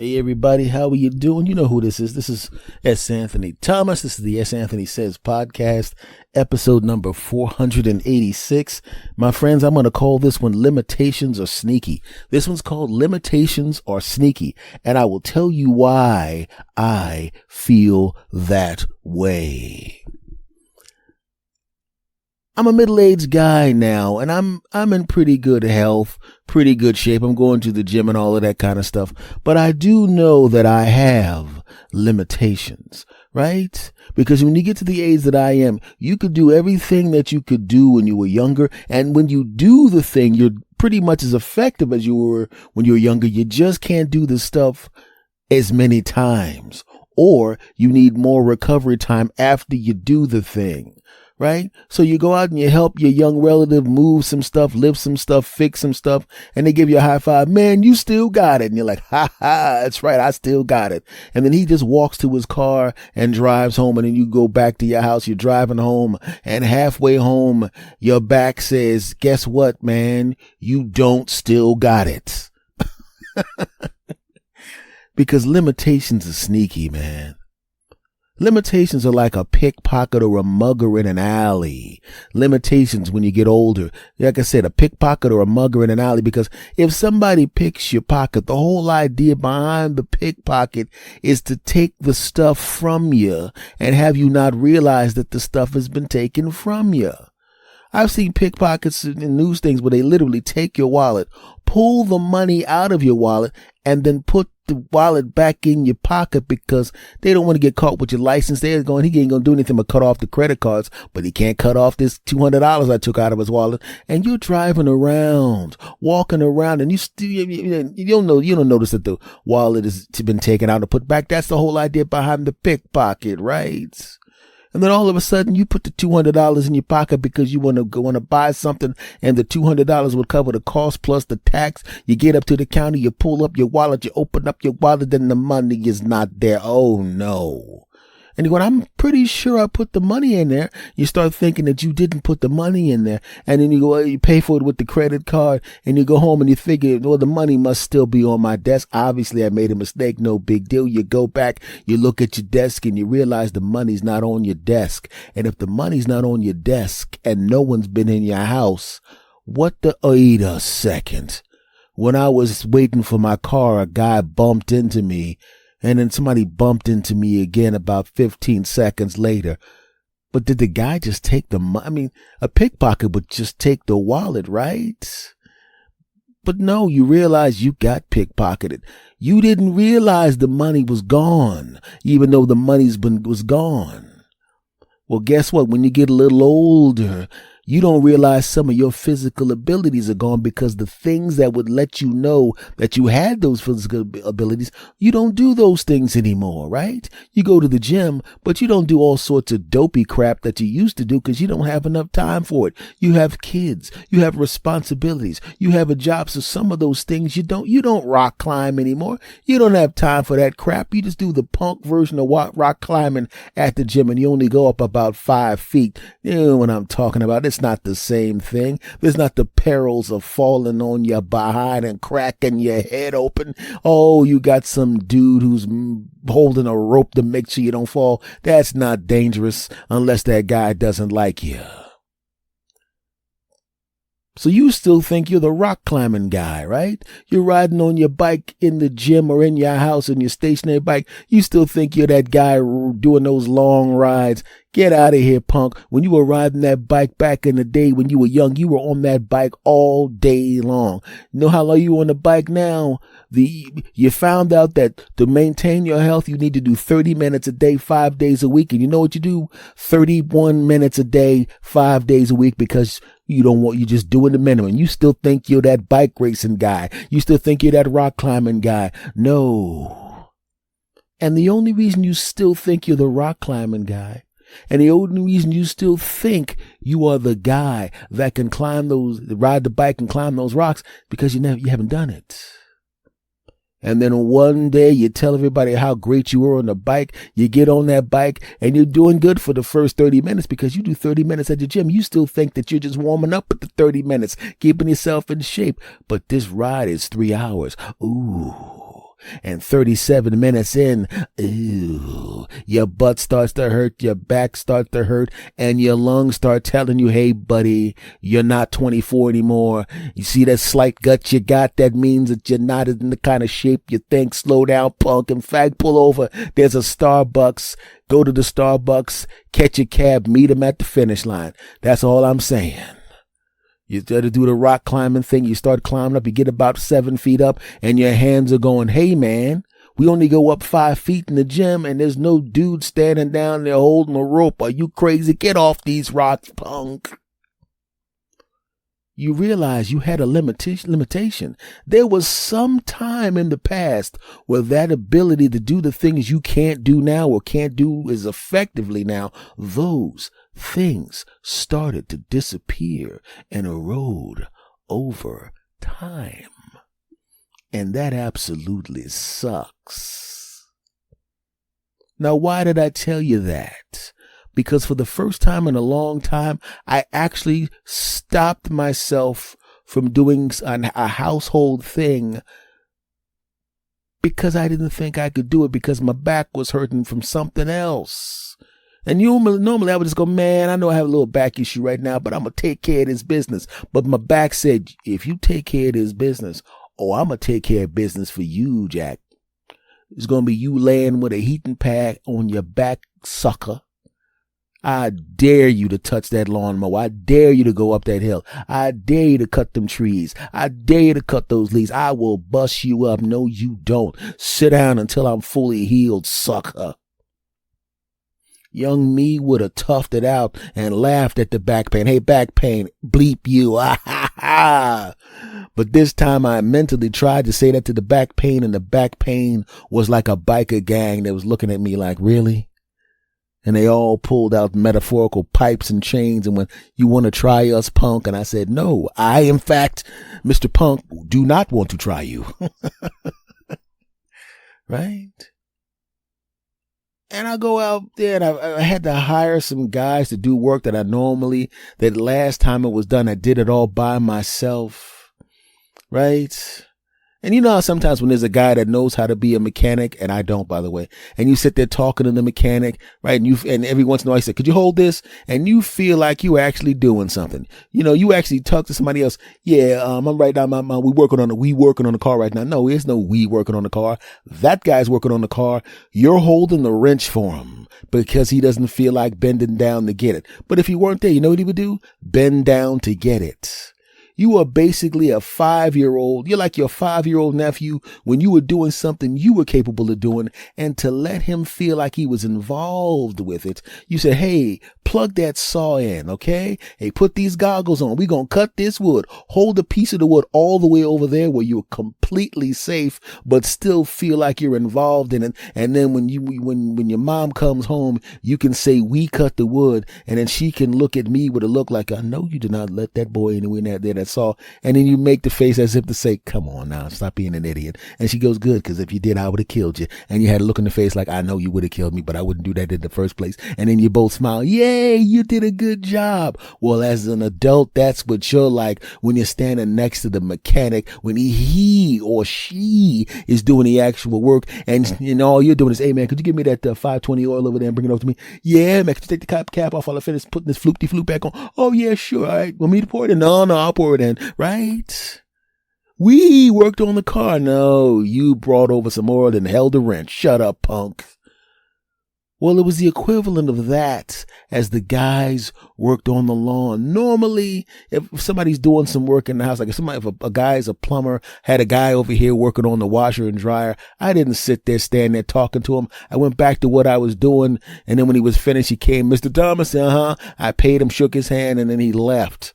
Hey everybody, how are you doing? You know who this is. This is S. Anthony Thomas. This is the S. Anthony Says podcast, episode number 486. My friends, I'm going to call this one Limitations Are Sneaky. This one's called Limitations Are Sneaky, and I will tell you why I feel that way. I'm a middle-aged guy now, and I'm in pretty good health, pretty good shape. I'm going to the gym and all of that kind of stuff. But I do know that I have limitations, right? Because when you get to the age that I am, you could do everything that you could do when you were younger. And when you do the thing, you're pretty much as effective as you were when you were younger. You just can't do the stuff as many times, or you need more recovery time after you do the thing. Right? So you go out and you help your young relative move some stuff, lift some stuff, fix some stuff, and they give you a high five. Man, you still got it. And you're like, ha ha, that's right, I still got it. And then he just walks to his car and drives home, and then you go back to your house. You're driving home, and halfway home, your back says, guess what, man? You don't still got it. Because limitations are sneaky, man. Limitations are like a pickpocket or a mugger in an alley. Limitations when you get older. Like I said, a pickpocket or a mugger in an alley, because if somebody picks your pocket, the whole idea behind the pickpocket is to take the stuff from you and have you not realize that the stuff has been taken from you. I've seen pickpockets in news things where they literally take your wallet, pull the money out of your wallet, and then put the wallet back in your pocket because they don't want to get caught with your license. They're going, he ain't going to do anything but cut off the credit cards, but he can't cut off this $200 I took out of his wallet. And you're driving around, walking around, and you still, you don't notice that the wallet has been taken out and put back. That's the whole idea behind the pickpocket, right? And then all of a sudden you put the $200 in your pocket because you want to buy something, and the $200 will cover the cost plus the tax. You get up to the counter, you pull up your wallet, you open up your wallet, then the money is not there. Oh no. And you go, I'm pretty sure I put the money in there. You start thinking that you didn't put the money in there. And then you go, you pay for it with the credit card, and you go home and you figure, well, the money must still be on my desk. Obviously, I made a mistake. No big deal. You go back, you look at your desk, and you realize the money's not on your desk. And if the money's not on your desk and no one's been in your house, wait a second. When I was waiting for my car, a guy bumped into me. And then somebody bumped into me again about 15 seconds later. But did the guy just take the money? I mean, a pickpocket would just take the wallet, right? But no, you realize you got pickpocketed. You didn't realize the money was gone, even though the was gone. Well, guess what? When you get a little older, you don't realize some of your physical abilities are gone, because the things that would let you know that you had those physical abilities, you don't do those things anymore, right? You go to the gym, but you don't do all sorts of dopey crap that you used to do because you don't have enough time for it. You have kids, you have responsibilities, you have a job. So some of those things you don't rock climb anymore. You don't have time for that crap. You just do the punk version of rock climbing at the gym, and you only go up about 5 feet. You know what I'm talking about. It's not the same thing. There's not the perils of falling on your behind and cracking your head open. Oh, you got some dude who's holding a rope to make sure you don't fall. That's not dangerous unless that guy doesn't like you. So you still think you're the rock climbing guy, right? You're riding on your bike in the gym or in your house on your stationary bike. You still think you're that guy doing those long rides. Get out of here, punk. When you were riding that bike back in the day when you were young, you were on that bike all day long. You know how long you on the bike now? You found out that to maintain your health, you need to do 30 minutes a day, 5 days a week. And you know what you do? 31 minutes a day, 5 days a week, because you're just doing the minimum. You still think you're that bike racing guy. You still think you're that rock climbing guy. No. And the only reason you still think you're the rock climbing guy, and the only reason you still think you are the guy that can ride the bike and climb those rocks, because you haven't done it. And then one day you tell everybody how great you were on the bike. You get on that bike and you're doing good for the first 30 minutes because you do 30 minutes at the gym. You still think that you're just warming up at the 30 minutes, keeping yourself in shape. But this ride is 3 hours. Ooh. And 37 minutes in, ooh, your butt starts to hurt, your back starts to hurt, and your lungs start telling you, hey, buddy, you're not 24 anymore. You see that slight gut you got? That means that you're not in the kind of shape you think. Slow down, punk. In fact, pull over. There's a Starbucks. Go to the Starbucks, catch a cab, meet him at the finish line. That's all I'm saying. You got to do the rock climbing thing. You start climbing up, you get about 7 feet up, and your hands are going, hey, man, we only go up 5 feet in the gym, and there's no dude standing down there holding a rope. Are you crazy? Get off these rocks, punk. You realize you had a limitation. There was some time in the past where that ability to do the things you can't do now or can't do as effectively now, those things started to disappear and erode over time. And that absolutely sucks. Now, why did I tell you that? Because for the first time in a long time, I actually stopped myself from doing a household thing because I didn't think I could do it because my back was hurting from something else. And normally I would just go, man, I know I have a little back issue right now, but I'm going to take care of this business. But my back said, if you take care of this business, I'm going to take care of business for you, Jack. It's going to be you laying with a heating pad on your back, sucker. I dare you to touch that lawnmower. I dare you to go up that hill. I dare you to cut them trees. I dare you to cut those leaves. I will bust you up. No, you don't. Sit down until I'm fully healed, sucker. Young me would have toughed it out and laughed at the back pain. Hey, back pain, bleep you. But this time I mentally tried to say that to the back pain, and the back pain was like a biker gang that was looking at me like, really? And they all pulled out metaphorical pipes and chains and went, you want to try us, punk? And I said, no, I, in fact, Mr. Punk, do not want to try you. Right? And I go out there and I had to hire some guys to do work that last time it was done, I did it all by myself. Right? And you know how sometimes when there's a guy that knows how to be a mechanic, and I don't, by the way, and you sit there talking to the mechanic, right? And every once in a while he said, could you hold this? And you feel like you actually doing something. You know, you actually talk to somebody else. Yeah, I'm right now, we working on the car right now. No, there's no we working on the car. That guy's working on the car. You're holding the wrench for him because he doesn't feel like bending down to get it. But if you weren't there, you know what he would do? Bend down to get it. You are basically a 5-year-old. You're like your 5-year-old nephew when you were doing something you were capable of doing, and to let him feel like he was involved with it, you said, hey, plug that saw in, okay? Hey, put these goggles on. We're going to cut this wood. Hold a piece of the wood all the way over there where you're completely safe, but still feel like you're involved in it. And then when your mom comes home, you can say, we cut the wood. And then she can look at me with a look like, I know you did not let that boy anywhere near there that saw. And then you make the face as if to say, come on now, stop being an idiot. And she goes, good, because if you did, I would have killed you. And you had a look in the face like, I know you would have killed me, but I wouldn't do that in the first place. And then you both smile. Yay, you did a good job. Well, as an adult, that's what you're like when you're standing next to the mechanic, when he or she is doing the actual work. And you know, all you're doing is, hey man, could you give me that 520 oil over there and bring it over to me? Yeah, man, could you take the cap off while I finish putting this flute back on? Oh yeah, sure. All right. Want me to pour it in? No, I'll pour it in. Right? We worked on the car. No, you brought over some oil and held the wrench. Shut up, punk. Well, it was the equivalent of that as the guys worked on the lawn. Normally, if somebody's doing some work in the house, like if a guy's a plumber, had a guy over here working on the washer and dryer, I didn't sit there, stand there talking to him. I went back to what I was doing. And then when he was finished, he came, Mr. Thomas, I paid him, shook his hand, and then he left.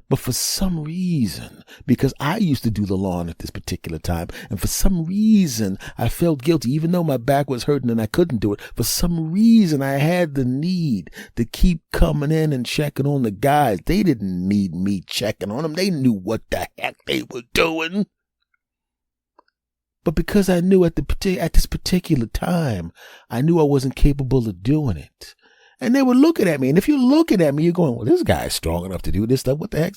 But for some reason, because I used to do the lawn at this particular time, and for some reason I felt guilty, even though my back was hurting and I couldn't do it, for some reason I had the need to keep coming in and checking on the guys. They didn't need me checking on them. They knew what the heck they were doing. But because I knew at this particular time, I knew I wasn't capable of doing it. And they were looking at me. And if you're looking at me, you're going, well, this guy's strong enough to do this stuff. What the heck?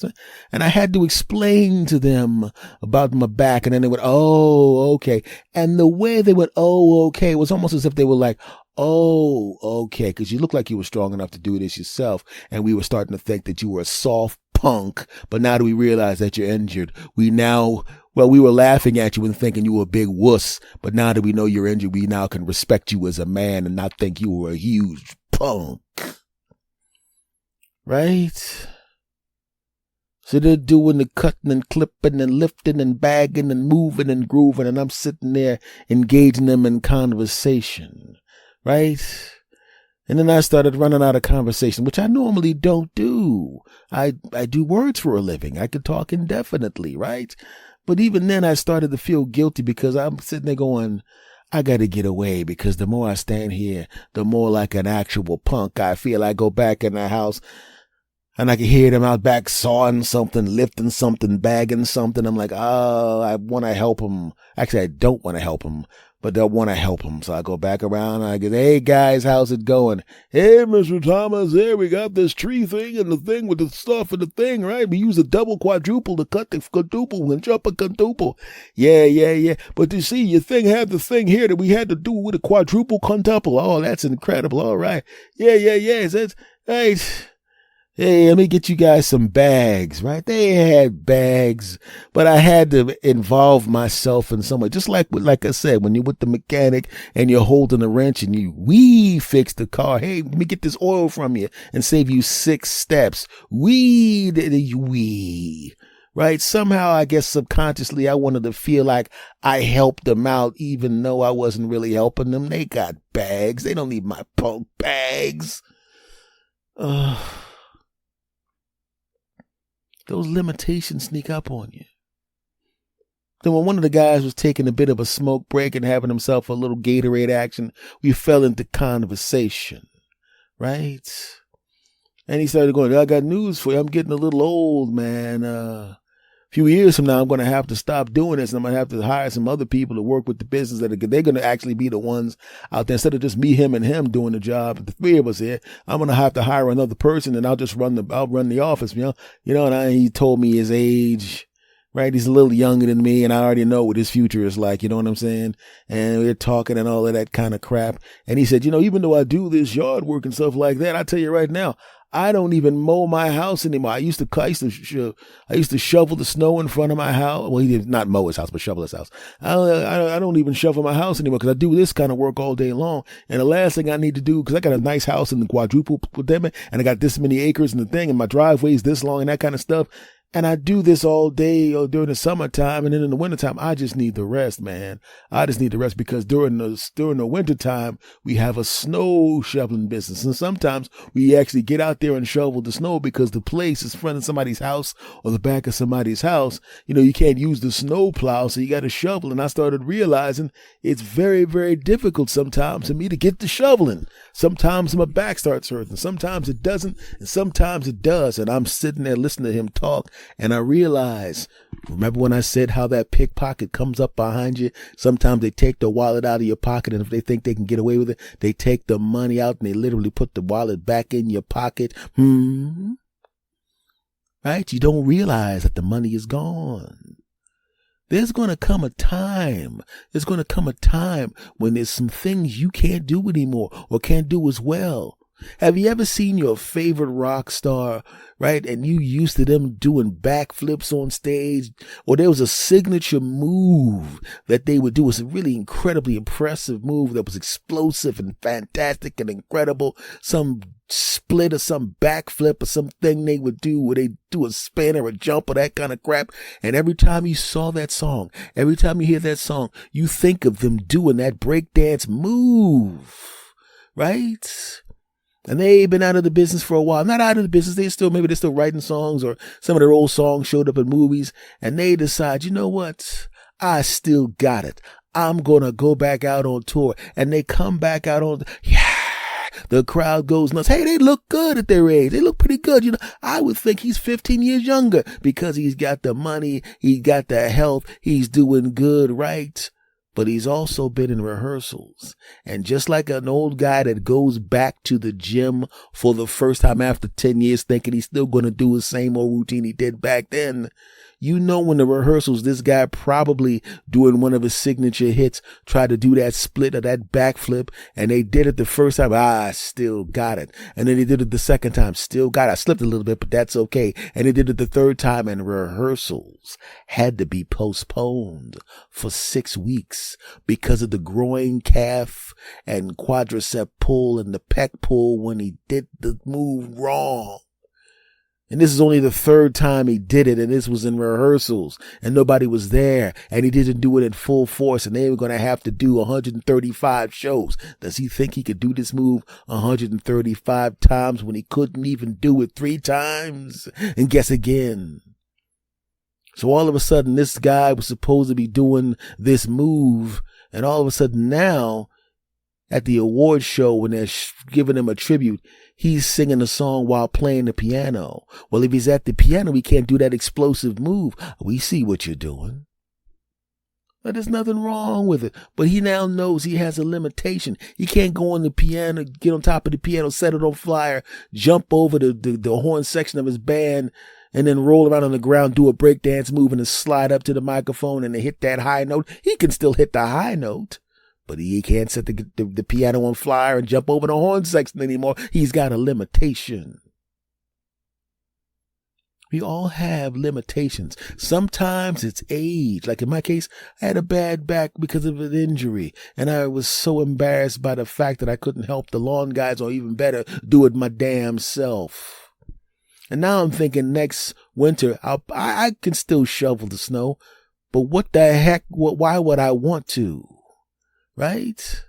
And I had to explain to them about my back. And then they went, oh, okay. And the way they went, oh, okay, was almost as if they were like, oh, okay. Because you look like you were strong enough to do this yourself. And we were starting to think that you were a soft punk. But now that we realize that you're injured, we were laughing at you and thinking you were a big wuss. But now that we know you're injured, we now can respect you as a man and not think you were a huge punk. Right? So they're doing the cutting and clipping and lifting and bagging and moving and grooving, and I'm sitting there engaging them in conversation. Right? And then I started running out of conversation, which I normally don't do. I do words for a living. I could talk indefinitely, right? But even then I started to feel guilty because I'm sitting there going, I got to get away, because the more I stand here, the more like an actual punk I feel. I go back in the house and I can hear them out back sawing something, lifting something, bagging something. I'm like, oh, I want to help them. Actually, I don't want to help them, but I want to help them. So I go back around and I go, hey guys, how's it going? Hey, Mr. Thomas, here we got this tree thing and the thing with the stuff and the thing, right? We use a double quadruple to cut the quadruple and jump a quintuple. Yeah. But you see, your thing had the thing here that we had to do with a quadruple quintuple. Oh, that's incredible. All right. Yeah. That's right. Hey, let me get you guys some bags, right? They had bags, but I had to involve myself in some way. Just like I said, when you're with the mechanic and you're holding a wrench and we fix the car. Hey, let me get this oil from you and save you 6 steps. We. Right? Somehow, I guess subconsciously, I wanted to feel like I helped them out, even though I wasn't really helping them. They got bags. They don't need my punk bags. Those limitations sneak up on you. Then when one of the guys was taking a bit of a smoke break and having himself a little Gatorade action, we fell into conversation, right? And he started going, I got news for you. I'm getting a little old, man. A few years from now, I'm going to have to stop doing this, and I'm going to have to hire some other people to work with the business. They're going to actually be the ones out there. Instead of just me, him, and him doing the job, the 3 of us here, I'm going to have to hire another person, and I'll run the office, and he told me his age, right? He's a little younger than me, and I already know what his future is like, you know what I'm saying? And we're talking and all of that kind of crap. And he said, even though I do this yard work and stuff like that, I tell you right now, I don't even mow my house anymore. I used to shovel the snow in front of my house. Well, he did not mow his house, but shovel his house. I don't even shovel my house anymore because I do this kind of work all day long. And the last thing I need to do, because I got a nice house in the quadruple and I got this many acres and the thing, and my driveway is this long and that kind of stuff. And I do this all day or during the summertime, and then in the wintertime, I just need the rest, man. I just need the rest because during the wintertime, we have a snow shoveling business. And sometimes we actually get out there and shovel the snow because the place is in front of somebody's house or the back of somebody's house. You can't use the snow plow, so you got to shovel. And I started realizing it's very, very difficult sometimes for me to get to shoveling. Sometimes my back starts hurting. Sometimes it doesn't, and sometimes it does. And I'm sitting there listening to him talk. And I realize, remember when I said how that pickpocket comes up behind you? Sometimes they take the wallet out of your pocket, and if they think they can get away with it, they take the money out and they literally put the wallet back in your pocket. Right? You don't realize that the money is gone. There's going to come a time when there's some things you can't do anymore or can't do as well. Have you ever seen your favorite rock star, right? And you used to them doing backflips on stage, or there was a signature move that they would do. It was a really incredibly impressive move that was explosive and fantastic and incredible. Some split or some backflip or something they would do where they do a spin or a jump or that kind of crap. And every time you saw that song, every time you hear that song, you think of them doing that breakdance move, right? And they've been out of the business for a while. Not out of the business. Maybe they're still writing songs, or some of their old songs showed up in movies, and they decide, you know what? I still got it. I'm going to go back out on tour. And they come back out on, the crowd goes nuts. Hey, they look good at their age. They look pretty good. I would think he's 15 years younger because he's got the money. He got the health. He's doing good, right? but he's also been in rehearsals. And just like an old guy that goes back to the gym for the first time after 10 years thinking he's still going to do the same old routine he did back then, you know, when the rehearsals, this guy probably doing one of his signature hits, tried to do that split or that backflip, and they did it the first time. I still got it. And then he did it the second time. Still got it. I slipped a little bit, but that's okay. And he did it the third time, and rehearsals had to be postponed for 6 weeks because of the groin, calf, and quadricep pull and the pec pull when he did the move wrong. And this is only the third time he did it, and this was in rehearsals, and nobody was there, and he didn't do it in full force, and they were going to have to do 135 shows. Does he think he could do this move 135 times when he couldn't even do it 3 times? And guess again. So all of a sudden, this guy was supposed to be doing this move, and all of a sudden now, at the award show when they're giving him a tribute, he's singing a song while playing the piano. Well, if he's at the piano, he can't do that explosive move. We see what you're doing. But there's nothing wrong with it. But he now knows he has a limitation. He can't go on the piano, get on top of the piano, set it on fire, jump over the horn section of his band, and then roll around on the ground, do a breakdance move, and then slide up to the microphone and then hit that high note. He can still hit the high note. But he can't set the piano on fire and jump over the horn section anymore. He's got a limitation. We all have limitations. Sometimes it's age. Like in my case, I had a bad back because of an injury. And I was so embarrassed by the fact that I couldn't help the lawn guys, or even better, do it my damn self. And now I'm thinking next winter, I can still shovel the snow. But what the heck, why would I want to? Right?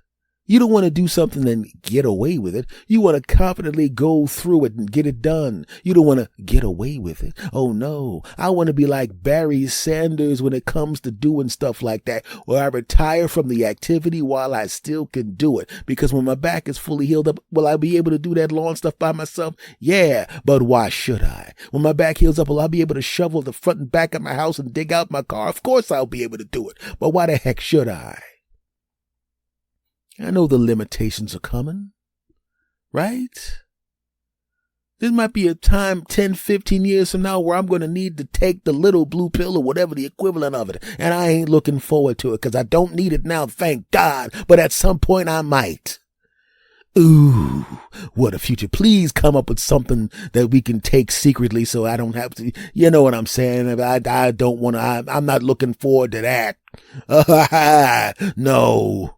You don't want to do something and get away with it. You want to confidently go through it and get it done. You don't want to get away with it. Oh no, I want to be like Barry Sanders when it comes to doing stuff like that, where I retire from the activity while I still can do it. Because when my back is fully healed up, will I be able to do that lawn stuff by myself? Yeah, but why should I? When my back heals up, will I be able to shovel the front and back of my house and dig out my car? Of course I'll be able to do it. But why the heck should I? I know the limitations are coming, right? There might be a time 10, 15 years from now where I'm going to need to take the little blue pill or whatever the equivalent of it. And I ain't looking forward to it because I don't need it now, thank God. But at some point I might. Ooh, what a future. Please come up with something that we can take secretly so I don't have to, you know what I'm saying? I don't want to, I'm not looking forward to that. No.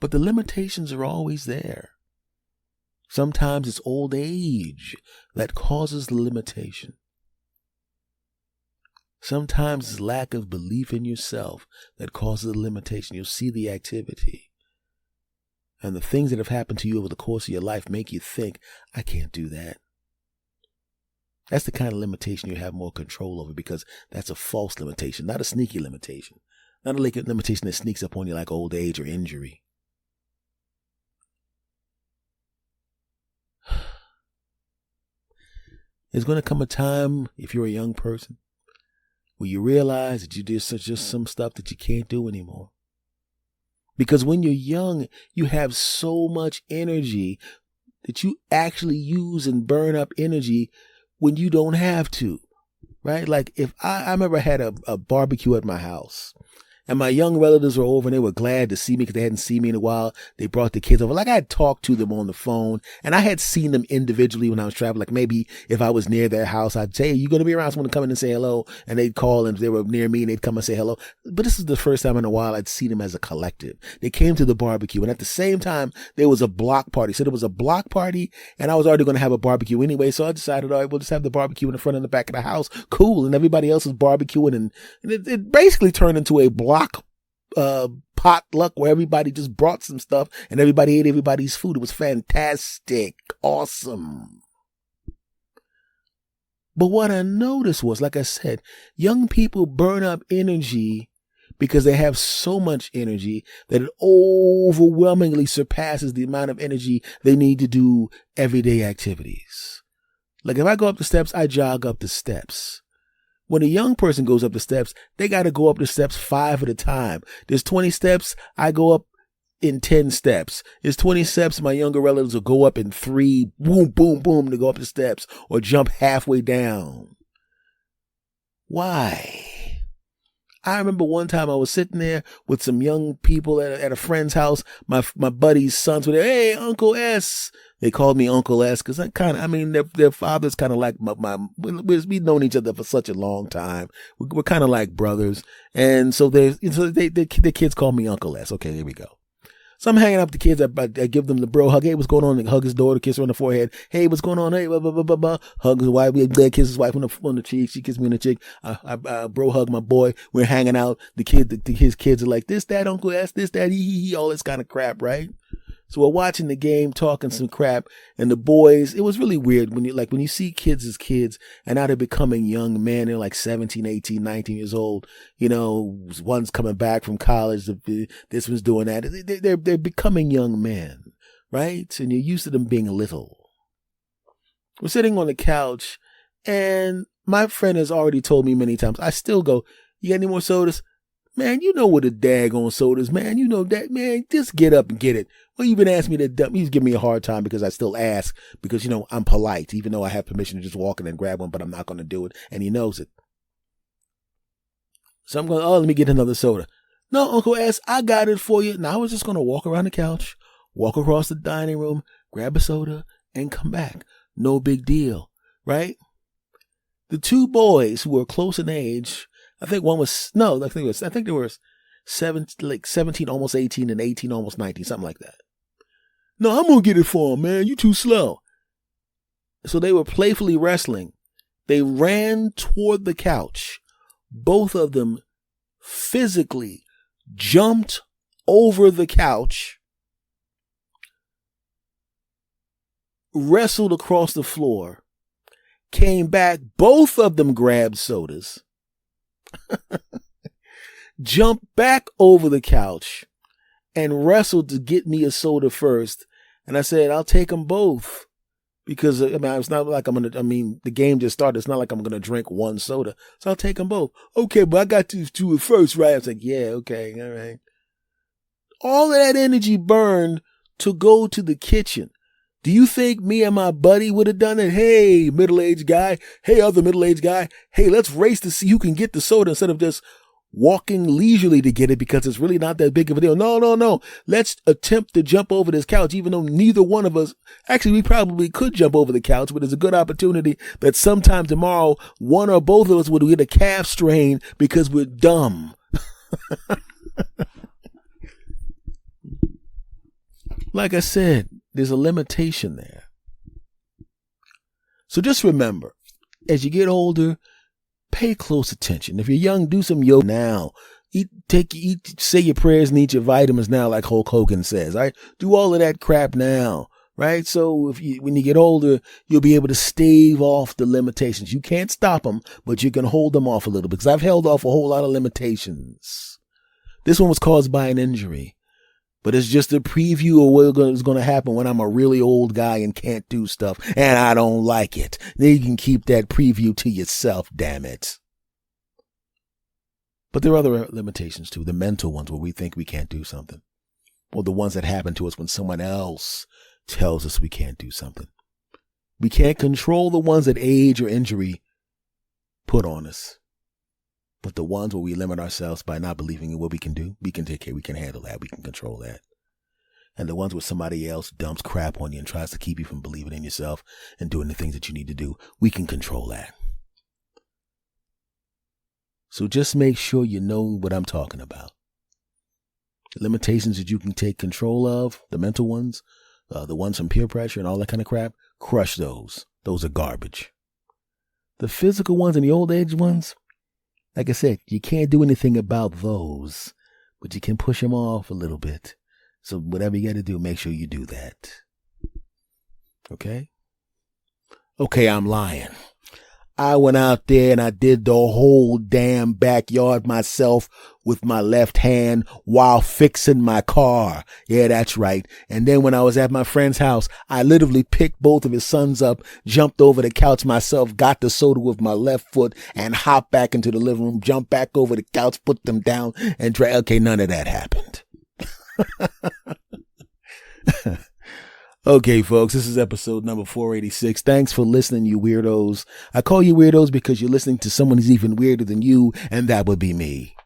But the limitations are always there. Sometimes it's old age that causes the limitation. Sometimes it's lack of belief in yourself that causes the limitation. You'll see the activity. And the things that have happened to you over the course of your life make you think, I can't do that. That's the kind of limitation you have more control over, because that's a false limitation, not a sneaky limitation. Not a limitation that sneaks up on you like old age or injury. There's going to come a time, if you're a young person, where you realize that you did just some stuff that you can't do anymore. Because when you're young, you have so much energy that you actually use and burn up energy when you don't have to, right? Like if I remember I had a barbecue at my house. And my young relatives were over and they were glad to see me because they hadn't seen me in a while. They brought the kids over. Like I had talked to them on the phone and I had seen them individually when I was traveling. Like maybe if I was near their house, I'd say, hey, you going to be around? Someone to come in and say hello. And they'd call and if they were near me and they'd come and say hello. But this is the first time in a while I'd seen them as a collective. They came to the barbecue and at the same time there was a block party. So there was a block party and I was already going to have a barbecue anyway. So I decided, all right, we'll just have the barbecue in the front and the back of the house. Cool. And everybody else was barbecuing and it basically turned into a block potluck where everybody just brought some stuff and everybody ate everybody's food. It was fantastic. Awesome. But what I noticed was, like I said, young people burn up energy because they have so much energy that it overwhelmingly surpasses the amount of energy they need to do everyday activities. Like if I go up the steps, I jog up the steps. When a young person goes up the steps, they got to go up the steps 5 at a time. There's 20 steps. I go up in 10 steps. There's 20 steps. My younger relatives will go up in 3, boom, boom, boom, to go up the steps or jump halfway down. Why? I remember one time I was sitting there with some young people at a friend's house. My buddy's sons were there. Hey, Uncle S. They called me Uncle S because their father's kind of like we've known each other for such a long time. We're kind of like brothers. And so the kids call me Uncle S. Okay, there we go. So I'm hanging out with the kids. I give them the bro hug. Hey, what's going on? They hug his daughter, kiss her on the forehead. Hey, what's going on? Hey, blah, blah, blah, blah, blah. Hug his wife. We kiss his wife on the cheek. She kisses me on the cheek. I bro hug my boy. We're hanging out. His kids are like, this, that, Uncle S, this, that, he, all this kind of crap, right? So we're watching the game, talking some crap, and the boys, it was really weird when you see kids as kids, and now they're becoming young men. They're like 17, 18, 19 years old. One's coming back from college. This one's doing that. They're becoming young men, right? And you're used to them being little. We're sitting on the couch, and my friend has already told me many times, I still go, you got any more sodas? Man, you know what a daggone sodas, man. You know that, man. Just get up and get it. Well, you've been asking me to dump. He's giving me a hard time because I still ask because, I'm polite, even though I have permission to just walk in and grab one, but I'm not going to do it. And he knows it. So I'm going, let me get another soda. No, Uncle S, I got it for you. Now I was just going to walk around the couch, walk across the dining room, grab a soda, and come back. No big deal, right? The two boys who were close in age, I think they were 17, almost 18, and 18, almost 19, something like that. No, I'm going to get it for him, man. You too slow. So they were playfully wrestling. They ran toward the couch. Both of them physically jumped over the couch, wrestled across the floor, came back. Both of them grabbed sodas. Jumped back over the couch and wrestled to get me a soda first. And I said, I'll take them both because it's not like the game just started. It's not like I'm going to drink one soda. So I'll take them both. Okay, but I got to do it first, right? I was like, yeah, okay. All right. All of that energy burned to go to the kitchen. Do you think me and my buddy would have done it? Hey, middle-aged guy. Hey, other middle-aged guy. Hey, let's race to see who can get the soda instead of just walking leisurely to get it because it's really not that big of a deal. No. Let's attempt to jump over this couch, even though neither one of us, actually, we probably could jump over the couch, but there's a good opportunity that sometime tomorrow, one or both of us would get a calf strain because we're dumb. Like I said, there's a limitation there. So just remember, as you get older, pay close attention. If you're young, do some yoga now. Say your prayers and eat your vitamins now, like Hulk Hogan says. All right, do all of that crap now, right? So when you get older, you'll be able to stave off the limitations. You can't stop them, but you can hold them off a little because I've held off a whole lot of limitations. This one was caused by an injury. But it's just a preview of what's going to happen when I'm a really old guy and can't do stuff and I don't like it. Then you can keep that preview to yourself, damn it. But there are other limitations too, the mental ones where we think we can't do something. Or the ones that happen to us when someone else tells us we can't do something. We can't control the ones that age or injury put on us. But the ones where we limit ourselves by not believing in what we can do, we can take care, we can handle that, we can control that. And the ones where somebody else dumps crap on you and tries to keep you from believing in yourself and doing the things that you need to do, we can control that. So just make sure you know what I'm talking about. The limitations that you can take control of, the mental ones, the ones from peer pressure and all that kind of crap, crush those. Those are garbage. The physical ones and the old age ones, like I said, you can't do anything about those, but you can push them off a little bit. So whatever you got to do, make sure you do that. Okay? Okay, I'm lying. I went out there and I did the whole damn backyard myself with my left hand while fixing my car. Yeah, that's right. And then when I was at my friend's house, I literally picked both of his sons up, jumped over the couch myself, got the soda with my left foot, and hopped back into the living room, jumped back over the couch, put them down, and okay, none of that happened. Okay, folks, this is episode number 486. Thanks for listening, you weirdos. I call you weirdos because you're listening to someone who's even weirder than you, and that would be me.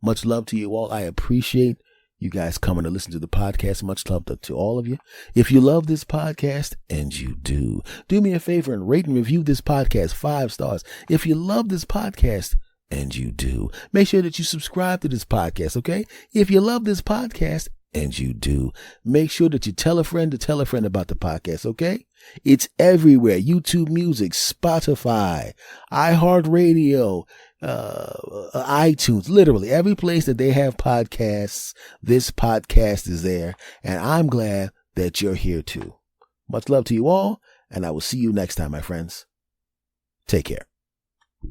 Much love to you all. I appreciate you guys coming to listen to the podcast. Much love to all of you. If you love this podcast, and you do me a favor and rate and review this podcast 5 stars. If you love this podcast, and you do, make sure that you subscribe to this podcast, okay? If you love this podcast, and you do, make sure that you tell a friend to tell a friend about the podcast, okay? It's everywhere. YouTube Music, Spotify, iHeartRadio, iTunes, literally every place that they have podcasts, this podcast is there. And I'm glad that you're here too. Much love to you all, and I will see you next time, my friends. Take care.